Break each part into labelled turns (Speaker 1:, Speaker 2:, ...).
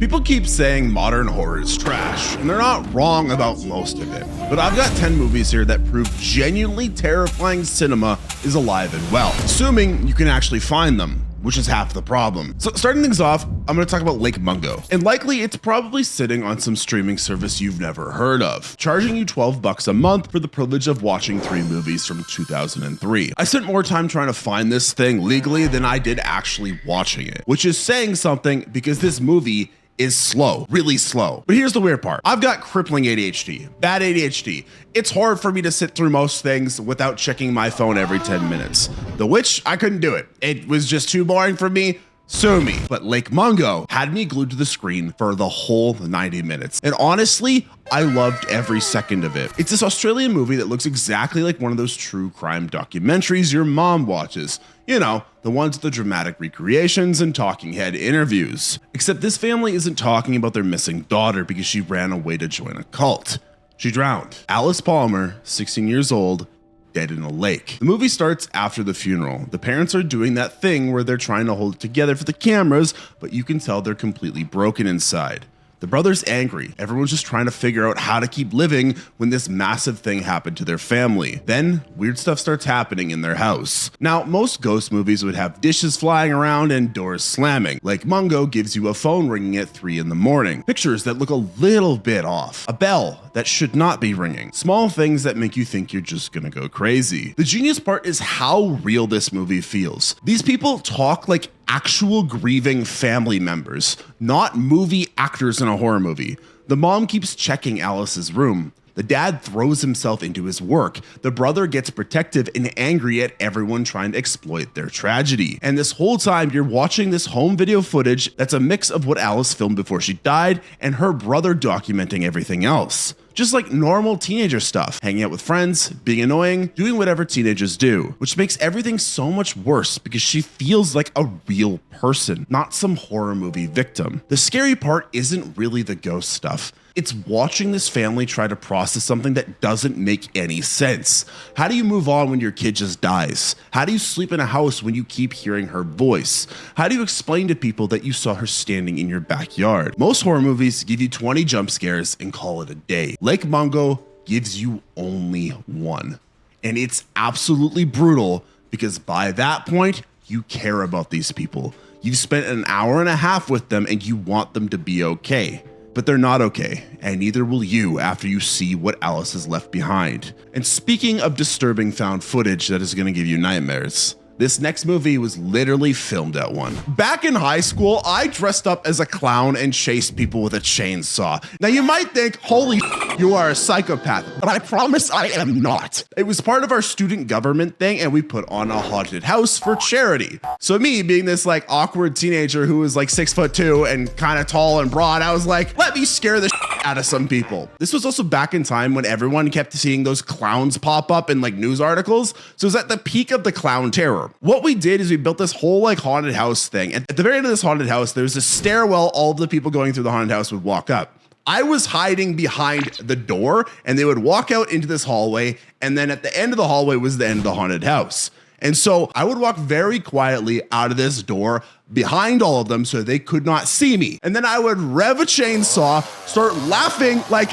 Speaker 1: People keep saying modern horror is trash, and they're not wrong about most of it. But I've got 10 movies here that prove genuinely terrifying cinema is alive and well, assuming you can actually find them, which is half the problem. So starting things off, I'm gonna talk about Lake Mungo. And likely it's probably sitting on some streaming service you've never heard of, charging you $12 a month for the privilege of watching 3 movies from 2003. I spent more time trying to find this thing legally than I did actually watching it, which is saying something because this movie is slow, really slow. But here's the weird part. I've got crippling ADHD, bad ADHD. It's hard for me to sit through most things without checking my phone every 10 minutes. The Witch, I couldn't do it. It was just too boring for me. Sue me. But Lake Mungo had me glued to the screen for the whole 90 minutes. And honestly, I loved every second of it. It's this Australian movie that looks exactly like one of those true crime documentaries your mom watches. You know, the ones with the dramatic recreations and talking head interviews. Except this family isn't talking about their missing daughter because she ran away to join a cult. She drowned. Alice Palmer, 16 years old, dead in a lake. The movie starts after the funeral. The parents are doing that thing where they're trying to hold it together for the cameras, but you can tell they're completely broken inside. The brother's angry. Everyone's just trying to figure out how to keep living when this massive thing happened to their family. Then weird stuff starts happening in their house. Now, most ghost movies would have dishes flying around and doors slamming. Lake Mungo gives you a phone ringing at 3 in the morning. Pictures that look a little bit off. A bell that should not be ringing. Small things that make you think you're just gonna go crazy. The genius part is how real this movie feels. These people talk like actual grieving family members, not movie actors in a horror movie. The mom keeps checking Alice's room. The dad throws himself into his work. The brother gets protective and angry at everyone trying to exploit their tragedy. And this whole time you're watching this home video footage that's a mix of what Alice filmed before she died and her brother documenting everything else. Just like normal teenager stuff, hanging out with friends, being annoying, doing whatever teenagers do, which makes everything so much worse because she feels like a real person, not some horror movie victim. The scary part isn't really the ghost stuff. It's watching this family try to process something that doesn't make any sense. How do you move on when your kid just dies? How do you sleep in a house when you keep hearing her voice? How do you explain to people that you saw her standing in your backyard? Most horror movies give you 20 jump scares and call it a day. Lake Mungo gives you only one. And it's absolutely brutal because by that point, you care about these people. You've spent an hour and a half with them and you want them to be okay. But they're not okay, and neither will you after you see what Alice has left behind. And speaking of disturbing found footage that is gonna give you nightmares, this next movie was literally filmed at one. Back in high school, I dressed up as a clown and chased people with a chainsaw. Now you might think, holy you are a psychopath, but I promise I am not. It was part of our student government thing and we put on a haunted house for charity. So me being this like awkward teenager who was like 6'2" and kind of tall and broad, I was like, let me scare the out of some people. This was also back in time when everyone kept seeing those clowns pop up in like news articles. So it was at the peak of the clown terror. What we did is we built this whole like haunted house thing. And at the very end of this haunted house, there's a stairwell all of the people going through the haunted house would walk up. I was hiding behind the door and they would walk out into this hallway. And then at the end of the hallway was the end of the haunted house. And so I would walk very quietly out of this door behind all of them so they could not see me. And then I would rev a chainsaw, start laughing like,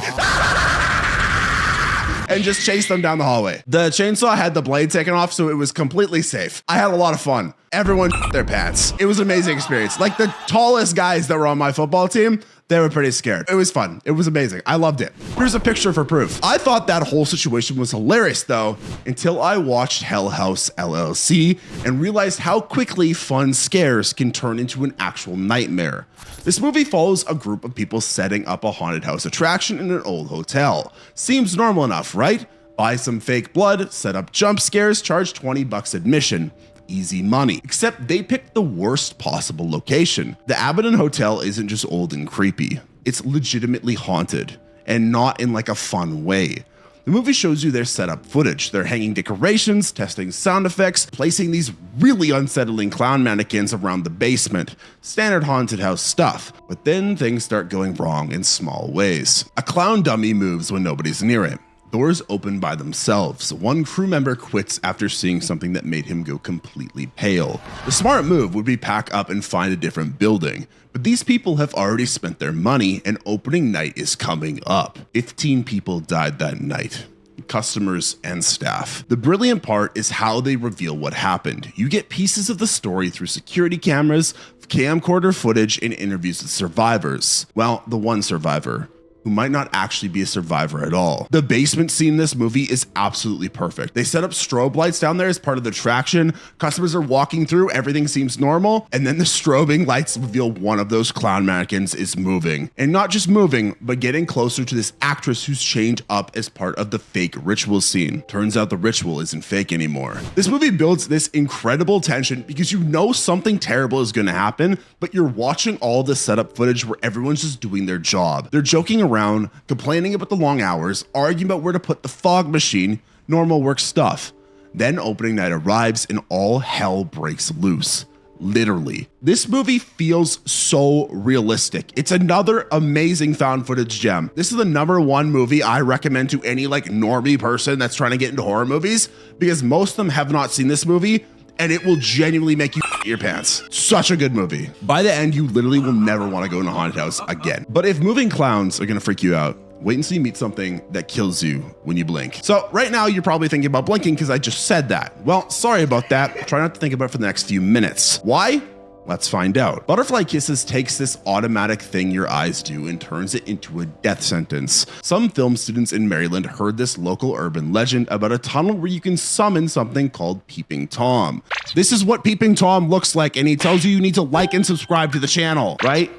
Speaker 1: and just chase them down the hallway. The chainsaw had the blade taken off, so it was completely safe. I had a lot of fun. Everyone their pants. It was an amazing experience. Like the tallest guys that were on my football team, they were pretty scared. It was fun. It was amazing. I loved it. Here's a picture for proof. I thought that whole situation was hilarious though, until I watched Hell House LLC and realized how quickly fun scares can turn into an actual nightmare. This movie follows a group of people setting up a haunted house attraction in an old hotel. Seems normal enough, right? Buy some fake blood, set up jump scares, charge $20 admission. Easy money. Except they picked the worst possible location. The Abaddon Hotel isn't just old and creepy. It's legitimately haunted, and not in like a fun way. The movie shows you their setup footage. They're hanging decorations, testing sound effects, placing these really unsettling clown mannequins around the basement. Standard haunted house stuff. But then things start going wrong in small ways. A clown dummy moves when nobody's near it. Doors open by themselves. One crew member quits after seeing something that made him go completely pale. The smart move would be pack up and find a different building, but these people have already spent their money and opening night is coming up. 15 people died that night. Customers and staff. The brilliant part is how they reveal what happened. You get pieces of the story through security cameras, camcorder footage, and interviews with survivors. Well, the one survivor, who might not actually be a survivor at all. The basement scene in this movie is absolutely perfect. They set up strobe lights down there as part of the attraction. Customers are walking through, everything seems normal, and then the strobing lights reveal one of those clown mannequins is moving. And not just moving, but getting closer to this actress who's chained up as part of the fake ritual scene. Turns out the ritual isn't fake anymore. This movie builds this incredible tension because you know something terrible is gonna happen, but you're watching all the setup footage where everyone's just doing their job. They're joking around, complaining about the long hours, arguing about where to put the fog machine, normal work stuff. Then opening night arrives and all hell breaks loose. Literally. This movie feels so realistic. It's another amazing found footage gem. This is the #1 movie I recommend to any like normie person that's trying to get into horror movies, because most of them have not seen this movie and it will genuinely make you shit your pants. Such a good movie. By the end, you literally will never want to go in a haunted house again. But if moving clowns are gonna freak you out, wait until you meet something that kills you when you blink. So right now you're probably thinking about blinking because I just said that. Well, sorry about that. Try not to think about it for the next few minutes. Why? Let's find out. Butterfly kisses takes this automatic thing your eyes do and turns it into a death sentence. Some film students in Maryland heard this local urban legend about a tunnel where you can summon something called Peeping Tom. This is what Peeping Tom looks like, and he tells you need to like and subscribe to the channel, right?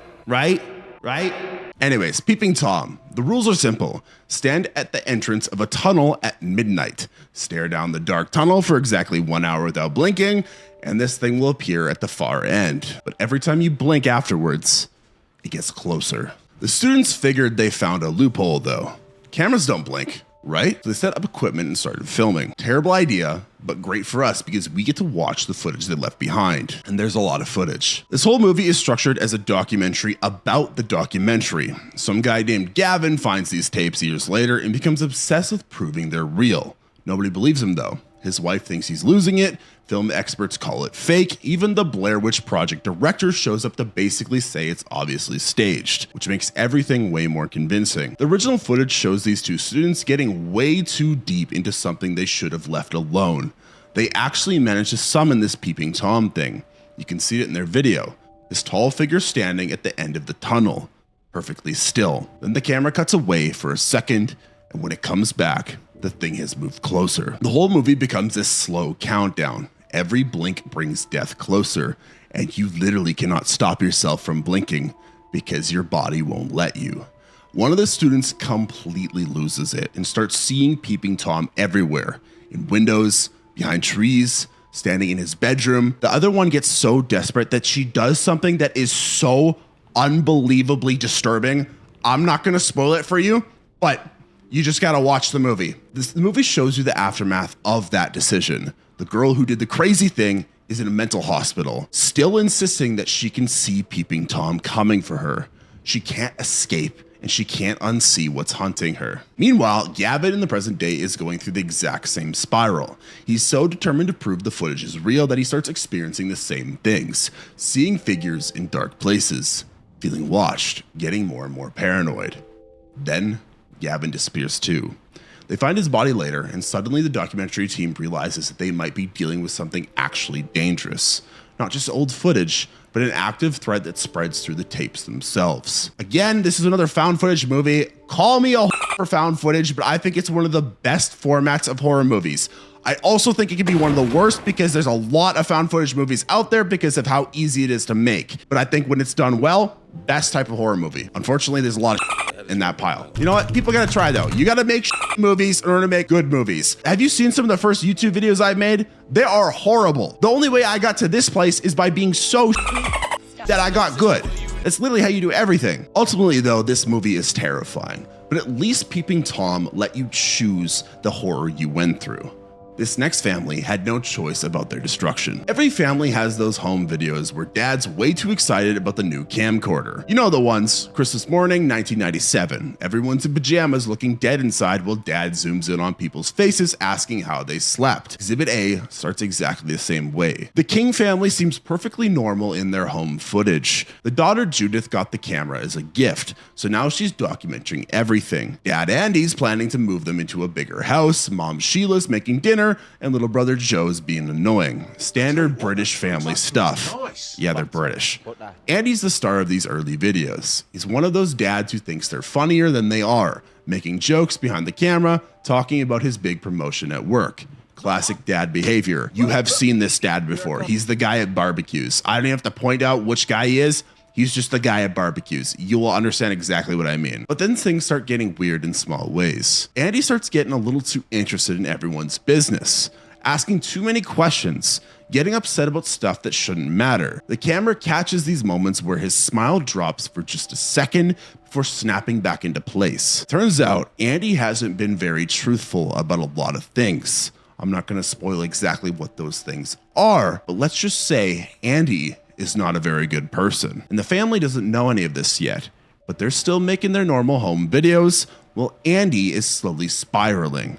Speaker 1: Anyways, Peeping Tom. The rules are simple. Stand at the entrance of a tunnel at midnight. Stare down the dark tunnel for exactly 1 hour without blinking, and this thing will appear at the far end. But every time you blink afterwards, it gets closer. The students figured they found a loophole though. Cameras don't blink, right? So they set up equipment and started filming. Terrible idea, but great for us because we get to watch the footage they left behind. And there's a lot of footage. This whole movie is structured as a documentary about the documentary. Some guy named Gavin finds these tapes years later and becomes obsessed with proving they're real. Nobody believes him though. His wife thinks he's losing it. Film experts call it fake. Even the Blair Witch Project director shows up to basically say it's obviously staged, which makes everything way more convincing. The original footage shows these two students getting way too deep into something they should have left alone. They actually managed to summon this Peeping Tom thing. You can see it in their video. This tall figure standing at the end of the tunnel, perfectly still. Then the camera cuts away for a second, and when it comes back, the thing has moved closer. The whole movie becomes this slow countdown. Every blink brings death closer, and you literally cannot stop yourself from blinking because your body won't let you. One of the students completely loses it and starts seeing Peeping Tom everywhere, in windows, behind trees, standing in his bedroom. The other one gets so desperate that she does something that is so unbelievably disturbing. I'm not gonna spoil it for you, but you just gotta watch the movie. The movie shows you the aftermath of that decision. The girl who did the crazy thing is in a mental hospital, still insisting that she can see Peeping Tom coming for her. She can't escape, and she can't unsee what's haunting her. Meanwhile, Gavin in the present day is going through the exact same spiral. He's so determined to prove the footage is real that he starts experiencing the same things, seeing figures in dark places, feeling watched, getting more and more paranoid. Then, Gavin disappears too. They find his body later, and suddenly the documentary team realizes that they might be dealing with something actually dangerous. Not just old footage, but an active thread that spreads through the tapes themselves. Again, this is another found footage movie. Call me a for found footage, but I think it's one of the best formats of horror movies. I also think it can be one of the worst because there's a lot of found footage movies out there because of how easy it is to make. But I think when it's done well, best type of horror movie. Unfortunately, there's a lot of in that pile. You know what? People gotta try though. You gotta make movies in order to make good movies. Have you seen some of the first YouTube videos I've made? They are horrible. The only way I got to this place is by being so that I got good. That's literally how you do everything. Ultimately though, this movie is terrifying, but at least Peeping Tom let you choose the horror you went through. This next family had no choice about their destruction. Every family has those home videos where dad's way too excited about the new camcorder. You know the ones. Christmas morning, 1997. Everyone's in pajamas looking dead inside while dad zooms in on people's faces asking how they slept. Exhibit A starts exactly the same way. The King family seems perfectly normal in their home footage. The daughter Judith got the camera as a gift, so now she's documenting everything. Dad Andy's planning to move them into a bigger house, Mom Sheila's making dinner, and little brother Joe's being annoying. Standard British family stuff. Yeah, they're British. Andy's the star of these early videos. He's one of those dads who thinks they're funnier than they are, making jokes behind the camera, talking about his big promotion at work. Classic dad behavior. You have seen this dad before. He's the guy at barbecues. I don't have to point out which guy he is. He's just the guy at barbecues. You will understand exactly what I mean. But then things start getting weird in small ways. Andy starts getting a little too interested in everyone's business, asking too many questions, getting upset about stuff that shouldn't matter. The camera catches these moments where his smile drops for just a second before snapping back into place. Turns out Andy hasn't been very truthful about a lot of things. I'm not going to spoil exactly what those things are, but let's just say Andy is not a very good person. And the family doesn't know any of this yet, but they're still making their normal home videos while Andy is slowly spiraling.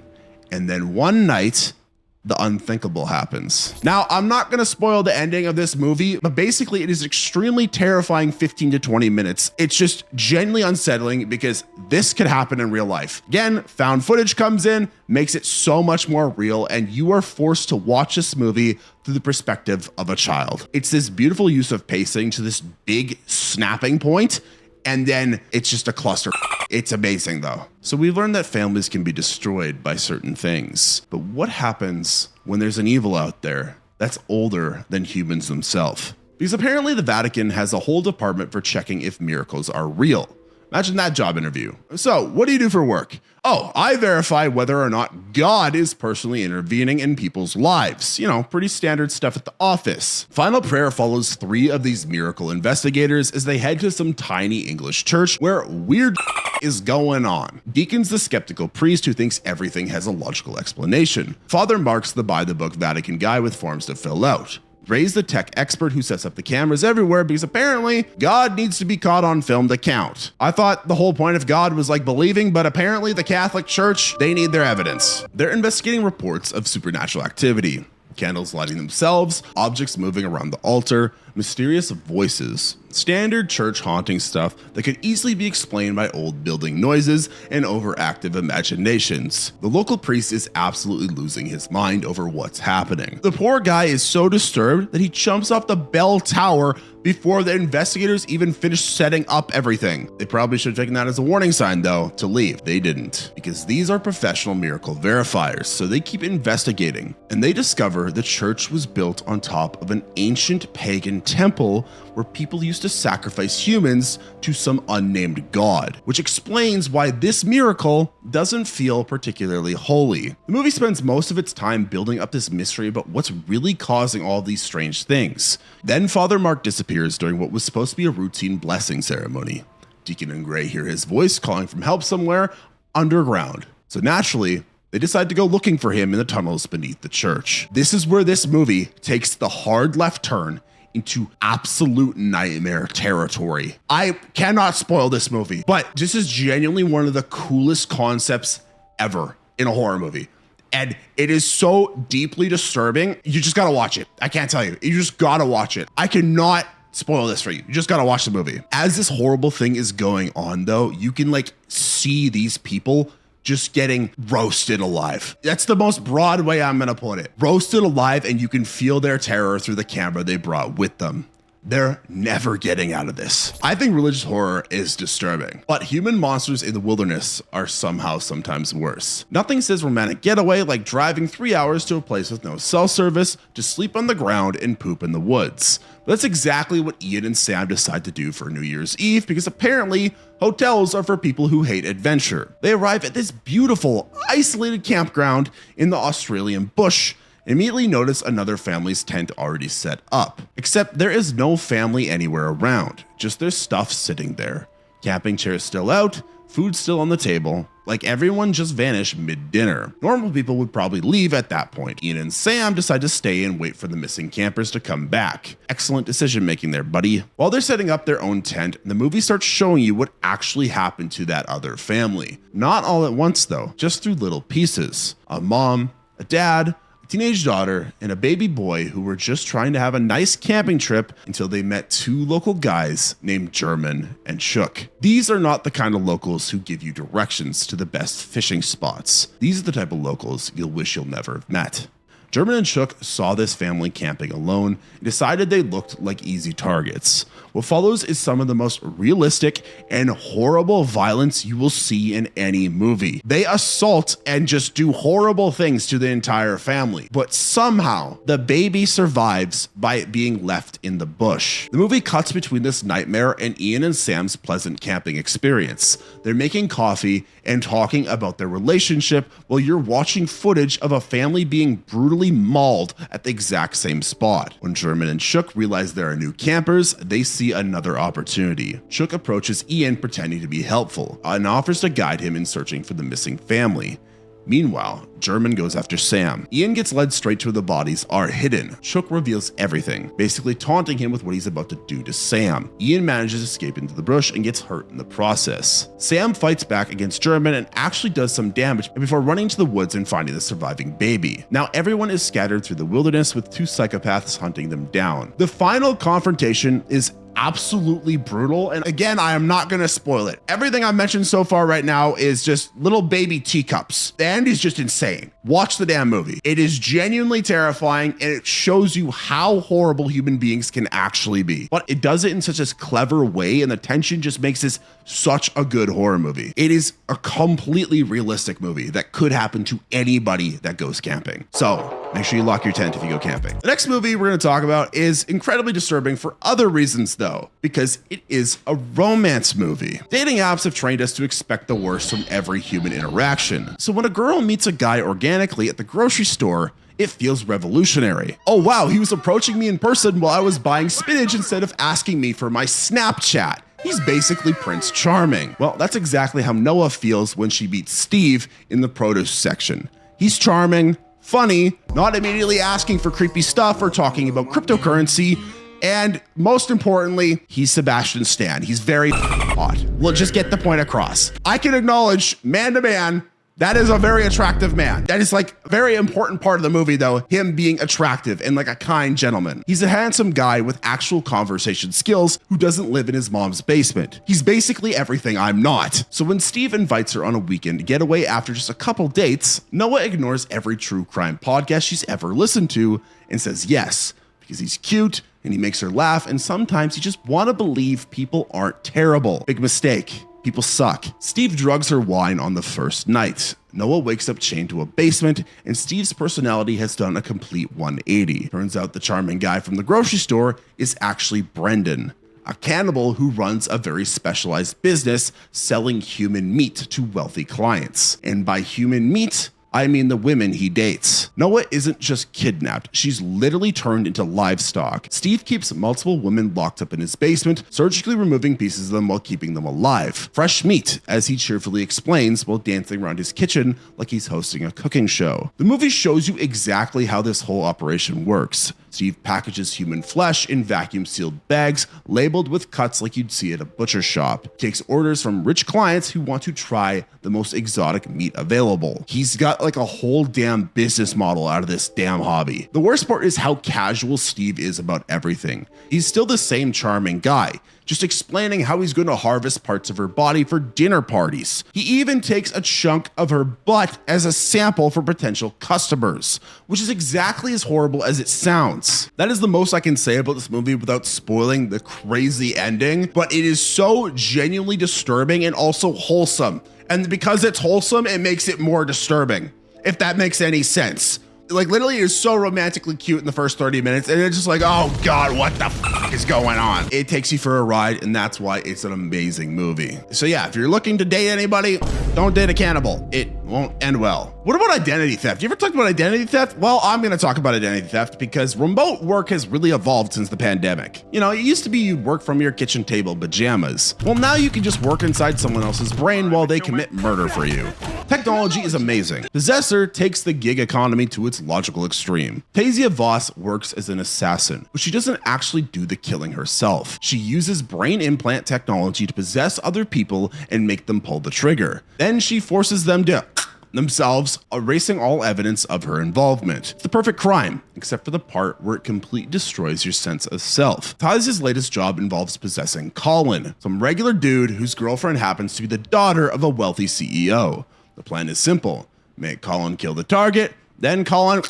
Speaker 1: And then one night, the unthinkable happens. Now, I'm not gonna spoil the ending of this movie, but basically it is extremely terrifying 15 to 20 minutes. It's just genuinely unsettling because this could happen in real life. Again, found footage comes in, makes it so much more real, and you are forced to watch this movie through the perspective of a child. It's this beautiful use of pacing to this big snapping point, and then it's just a cluster. It's amazing though. So we've learned that families can be destroyed by certain things. But what happens when there's an evil out there that's older than humans themselves? Because apparently the Vatican has a whole department for checking if miracles are real. Imagine that job interview. So what do you do for work? Oh, I verify whether or not God is personally intervening in people's lives. You know, pretty standard stuff at the office. Final prayer follows 3 of these miracle investigators as they head to some tiny English church where weird is going on. Deacon's the skeptical priest who thinks everything has a logical explanation. Father Mark's the by-the-book Vatican guy with forms to fill out. Ray's the tech expert who sets up the cameras everywhere because apparently God needs to be caught on film to count. I thought the whole point of God was like believing, but apparently the Catholic Church, they need their evidence. They're investigating reports of supernatural activity. Candles lighting themselves, objects moving around the altar, mysterious voices, standard church haunting stuff that could easily be explained by old building noises and overactive imaginations. The local priest is absolutely losing his mind over what's happening. The poor guy is so disturbed that he jumps off the bell tower before the investigators even finish setting up everything. They probably should have taken that as a warning sign though, to leave. They didn't, because these are professional miracle verifiers, so they keep investigating. And they discover the church was built on top of an ancient pagan temple where people used to sacrifice humans to some unnamed god, which explains why this miracle doesn't feel particularly holy. The movie spends most of its time building up this mystery about what's really causing all these strange things. Then Father Mark disappears during what was supposed to be a routine blessing ceremony. Deacon and Gray hear his voice calling for help somewhere underground. So naturally, they decide to go looking for him in the tunnels beneath the church. This is where this movie takes the hard left turn into absolute nightmare territory. I cannot spoil this movie, but this is genuinely one of the coolest concepts ever in a horror movie. And it is so deeply disturbing. You just gotta watch it. I can't tell you. You just gotta watch it. I cannot spoil this for you. You just gotta watch the movie. As this horrible thing is going on though, you can like see these people just getting roasted alive. That's the most broad way I'm gonna put it. Roasted alive, and you can feel their terror through the camera they brought with them. They're never getting out of this. I think religious horror is disturbing, but human monsters in the wilderness are somehow sometimes worse. Nothing says romantic getaway like driving 3 hours to a place with no cell service to sleep on the ground and poop in the woods. But that's exactly what Ian and Sam decide to do for New Year's Eve, because apparently hotels are for people who hate adventure. They arrive at this beautiful, isolated campground in the Australian bush, immediately notice another family's tent already set up. Except there is no family anywhere around, just their stuff sitting there. Camping chairs still out, food still on the table, like everyone just vanished mid-dinner. Normal people would probably leave at that point. Ian and Sam decide to stay and wait for the missing campers to come back. Excellent decision making there, buddy. While they're setting up their own tent, the movie starts showing you what actually happened to that other family. Not all at once though, just through little pieces. A mom, a dad, teenage daughter, and a baby boy who were just trying to have a nice camping trip until they met two local guys named German and Shook. These are not the kind of locals who give you directions to the best fishing spots. These are the type of locals you'll wish you'll never have met. German and Shook saw this family camping alone and decided they looked like easy targets. What follows is some of the most realistic and horrible violence you will see in any movie. They assault and just do horrible things to the entire family, but somehow the baby survives by it being left in the bush. The movie cuts between this nightmare and Ian and Sam's pleasant camping experience. They're making coffee and talking about their relationship while you're watching footage of a family being brutally mauled at the exact same spot. When German and Shook realize there are new campers, they see another opportunity. Shook approaches Ian pretending to be helpful and offers to guide him in searching for the missing family. Meanwhile, German goes after Sam. Ian gets led straight to where the bodies are hidden. Shook reveals everything, basically taunting him with what he's about to do to Sam. Ian manages to escape into the bush and gets hurt in the process. Sam fights back against German and actually does some damage before running to the woods and finding the surviving baby. Now everyone is scattered through the wilderness with two psychopaths hunting them down. The final confrontation is absolutely brutal, and again, I am not gonna spoil it. Everything I mentioned so far right now is just little baby teacups. The end is just insane. Watch the damn movie. It is genuinely terrifying, and it shows you how horrible human beings can actually be. But it does it in such a clever way, and the tension just makes this such a good horror movie. It is a completely realistic movie that could happen to anybody that goes camping. So make sure you lock your tent if you go camping. The next movie we're going to talk about is incredibly disturbing for other reasons though, because it is a romance movie. Dating apps have trained us to expect the worst from every human interaction. So when a girl meets a guy organically at the grocery store, it feels revolutionary. Oh wow, he was approaching me in person while I was buying spinach instead of asking me for my Snapchat. He's basically Prince Charming. Well, that's exactly how Noah feels when she meets Steve in the produce section. He's charming, funny, not immediately asking for creepy stuff or talking about cryptocurrency, and most importantly, he's Sebastian Stan. He's very hot. We'll just get the point across. I can acknowledge, man to man, that is a very attractive man. That is like a very important part of the movie though, him being attractive and like a kind gentleman. He's a handsome guy with actual conversation skills who doesn't live in his mom's basement. He's basically everything I'm not. So when Steve invites her on a weekend getaway after just a couple dates, Noah ignores every true crime podcast she's ever listened to and says yes, because he's cute and he makes her laugh, and sometimes you just want to believe people aren't terrible. Big mistake. People suck. Steve drugs her wine on the first night. Noah wakes up chained to a basement, and Steve's personality has done a complete 180. Turns out the charming guy from the grocery store is actually Brendan, a cannibal who runs a very specialized business selling human meat to wealthy clients. And by human meat, I mean the women he dates. Noah isn't just kidnapped, she's literally turned into livestock. Steve keeps multiple women locked up in his basement, surgically removing pieces of them while keeping them alive. Fresh meat, as he cheerfully explains while dancing around his kitchen like he's hosting a cooking show. The movie shows you exactly how this whole operation works. Steve packages human flesh in vacuum-sealed bags labeled with cuts like you'd see at a butcher shop. Takes orders from rich clients who want to try the most exotic meat available. He's got like a whole damn business model out of this damn hobby. The worst part is how casual Steve is about everything. He's still the same charming guy, just explaining how he's going to harvest parts of her body for dinner parties. He even takes a chunk of her butt as a sample for potential customers, which is exactly as horrible as it sounds. That is the most I can say about this movie without spoiling the crazy ending, but it is so genuinely disturbing and also wholesome. And because it's wholesome, it makes it more disturbing, if that makes any sense. Like literally is so romantically cute in the first 30 minutes and it's just like, oh God, what the f is going on? It takes you for a ride and that's why it's an amazing movie. So yeah, if you're looking to date anybody, don't date a cannibal. It won't end well. What about identity theft? You ever talked about identity theft? Well, I'm gonna talk about identity theft because remote work has really evolved since the pandemic. You know, it used to be you'd work from your kitchen table pajamas. Well, now you can just work inside someone else's brain while they commit murder for you. Technology is amazing. Possessor takes the gig economy to its logical extreme. Tasia Voss works as an assassin, but she doesn't actually do the killing herself. She uses brain implant technology to possess other people and make them pull the trigger. Then she forces them to themselves, erasing all evidence of her involvement. It's the perfect crime, except for the part where it completely destroys your sense of self. Tasia's latest job involves possessing Colin, some regular dude whose girlfriend happens to be the daughter of a wealthy CEO. The plan is simple. Make Colin kill the target, then Colin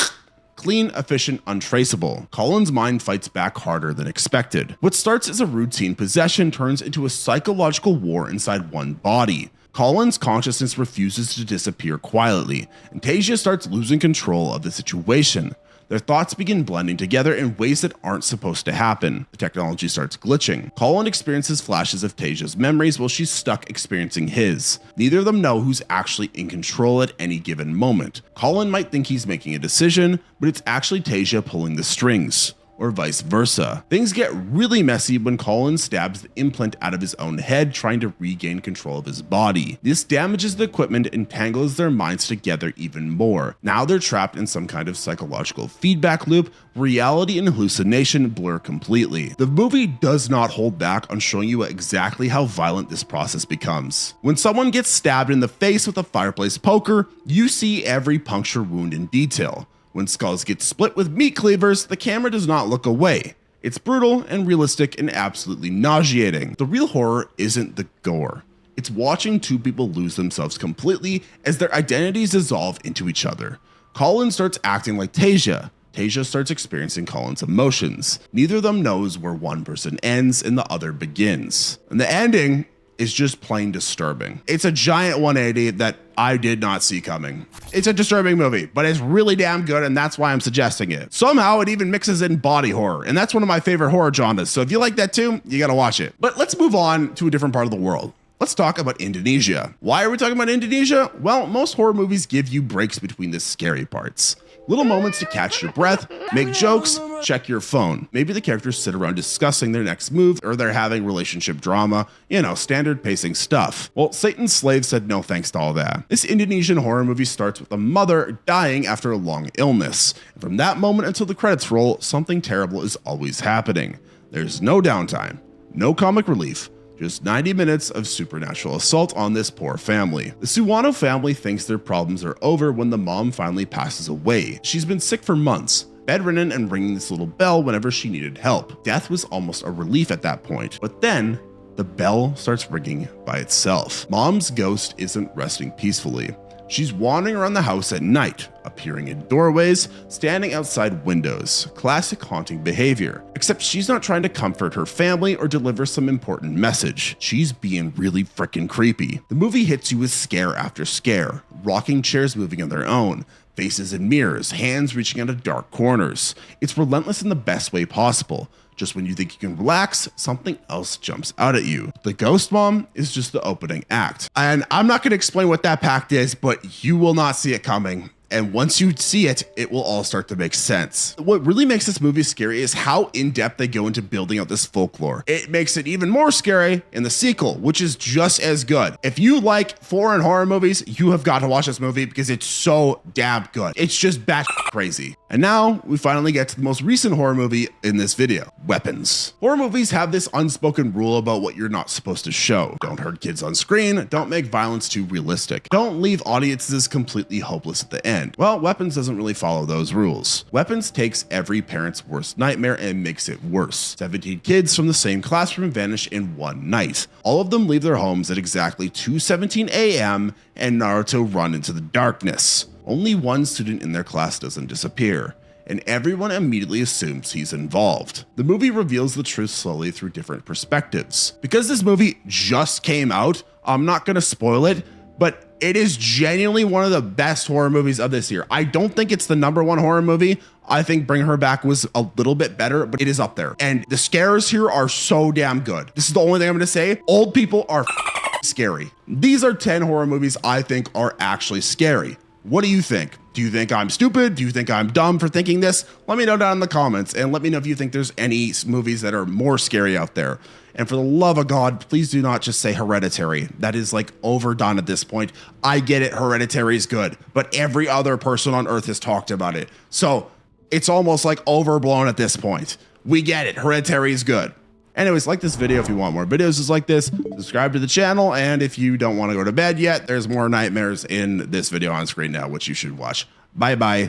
Speaker 1: clean, efficient, untraceable. Colin's mind fights back harder than expected. What starts as a routine possession turns into a psychological war inside one body. Colin's consciousness refuses to disappear quietly, and Tasia starts losing control of the situation. Their thoughts begin blending together in ways that aren't supposed to happen. The technology starts glitching. Colin experiences flashes of Tasia's memories while she's stuck experiencing his. Neither of them know who's actually in control at any given moment. Colin might think he's making a decision, but it's actually Tasia pulling the strings, or vice versa. Things get really messy when Colin stabs the implant out of his own head, trying to regain control of his body. This damages the equipment and tangles their minds together even more. Now they're trapped in some kind of psychological feedback loop, where reality and hallucination blur completely. The movie does not hold back on showing you exactly how violent this process becomes. When someone gets stabbed in the face with a fireplace poker, you see every puncture wound in detail. When skulls get split with meat cleavers, the camera does not look away. It's brutal and realistic and absolutely nauseating. The real horror isn't the gore. It's watching two people lose themselves completely as their identities dissolve into each other. Colin starts acting like Tasia. Tasia starts experiencing Colin's emotions. Neither of them knows where one person ends and the other begins. And the ending is just plain disturbing. It's a giant 180 that I did not see coming. It's a disturbing movie, but it's really damn good, and that's why I'm suggesting it. Somehow it even mixes in body horror, and that's one of my favorite horror genres, so if you like that too, you gotta watch it. But let's move on to a different part of the world. Let's talk about Indonesia. Why are we talking about Indonesia? Well, most horror movies give you breaks between the scary parts. Little moments to catch your breath, make jokes, check your phone. Maybe the characters sit around discussing their next move, or they're having relationship drama, you know, standard pacing stuff. Well, Satan's Slave said no thanks to all that. This Indonesian horror movie starts with a mother dying after a long illness. And from that moment until the credits roll, something terrible is always happening. There's no downtime, no comic relief, just 90 minutes of supernatural assault on this poor family. The Suwano family thinks their problems are over when the mom finally passes away. She's been sick for months, bedridden and ringing this little bell whenever she needed help. Death was almost a relief at that point, but then the bell starts ringing by itself. Mom's ghost isn't resting peacefully. She's wandering around the house at night, appearing in doorways, standing outside windows. Classic haunting behavior. Except she's not trying to comfort her family or deliver some important message. She's being really freaking creepy. The movie hits you with scare after scare. Rocking chairs moving on their own. Faces in mirrors, hands reaching out of dark corners. It's relentless in the best way possible. Just when you think you can relax, something else jumps out at you. The ghost mom is just the opening act. And I'm not going to explain what that pact is, but you will not see it coming. And once you see it, it will all start to make sense. What really makes this movie scary is how in-depth they go into building out this folklore. It makes it even more scary in the sequel, which is just as good. If you like foreign horror movies, you have got to watch this movie because it's so damn good. It's just batshit crazy. And now we finally get to the most recent horror movie in this video, Weapons. Horror movies have this unspoken rule about what you're not supposed to show. Don't hurt kids on screen, don't make violence too realistic, don't leave audiences completely hopeless at the end. Well, Weapons doesn't really follow those rules. Weapons takes every parent's worst nightmare and makes it worse. 17 kids from the same classroom vanish in one night. All of them leave their homes at exactly 2:17 a.m. and Naruto run into the darkness. Only one student in their class doesn't disappear, and everyone immediately assumes he's involved. The movie reveals the truth slowly through different perspectives. Because this movie just came out, I'm not gonna spoil it, but It is genuinely one of the best horror movies of this year. I don't think it's the #1 horror movie. I think Bring Her Back was a little bit better, but it is up there. And the scares here are so damn good. This is the only thing I'm gonna say. Old people are scary. These are 10 horror movies I think are actually scary. What do you think? Do you think I'm stupid? Do you think I'm dumb for thinking this? Let me know down in the comments, and let me know if you think there's any movies that are more scary out there. And for the love of God, please do not just say Hereditary. That is like overdone at this point. I get it, Hereditary is good, but every other person on earth has talked about it. So it's almost like overblown at this point. We get it, Hereditary is good. Anyways, like this video if you want more videos just like this, subscribe to the channel, and if you don't want to go to bed yet, there's more nightmares in this video on screen now, which you should watch. Bye bye.